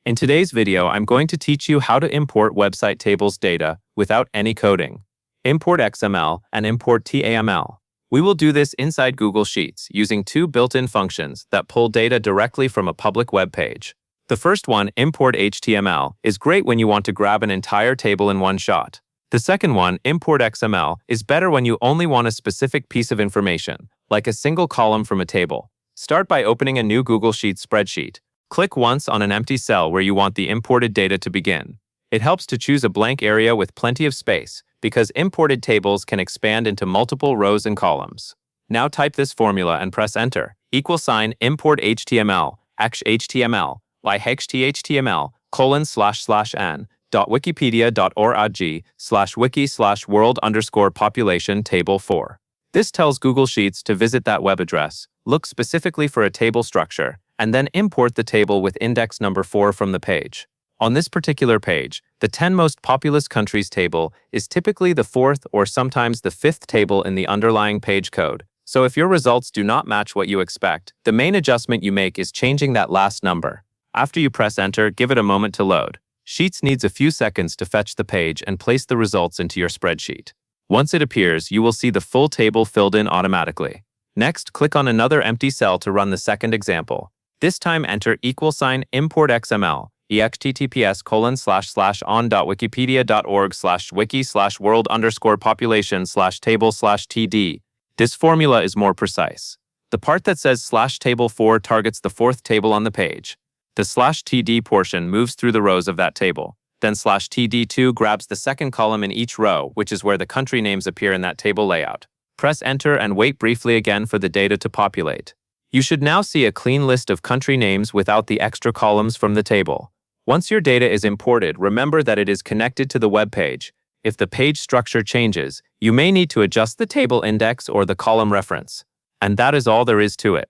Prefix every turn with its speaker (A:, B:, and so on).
A: In today's video, I'm going to teach you how to import website tables data without any coding. Importxml and Importhtml. We will do this inside Google Sheets using two built-in functions that pull data directly from a public web page. The first one, Importhtml, is great when you want to grab an entire table in one shot. The second one, Importxml, is better when you only want a specific piece of information, like a single column from a table. Start by opening a new Google Sheets spreadsheet. Click once on an empty cell where you want the imported data to begin. It helps to choose a blank area with plenty of space because imported tables can expand into multiple rows and columns. Now type this formula and press enter. =Import_HTML, HTML, /HTML, :/n.wikipedia.org/wiki/world_population table 4. This tells Google Sheets to visit that web address, look specifically for a table structure, and then import the table with index number 4 from the page. On this particular page, the 10 most populous countries table is typically the 4th or sometimes the 5th table in the underlying page code. So if your results do not match what you expect, the main adjustment you make is changing that last number. After you press enter, give it a moment to load. Sheets needs a few seconds to fetch the page and place the results into your spreadsheet. Once it appears, you will see the full table filled in automatically. Next, click on another empty cell to run the second example. This time enter =Importxml, https://on.wikipedia.org/wiki/world_population/table/td. This formula is more precise. The part that says /table4 targets the 4th table on the page. The /td portion moves through the rows of that table. Then /td2 grabs the second column in each row, which is where the country names appear in that table layout. Press enter and wait briefly again for the data to populate. You should now see a clean list of country names without the extra columns from the table. Once your data is imported, remember that it is connected to the web page. If the page structure changes, you may need to adjust the table index or the column reference. And that is all there is to it.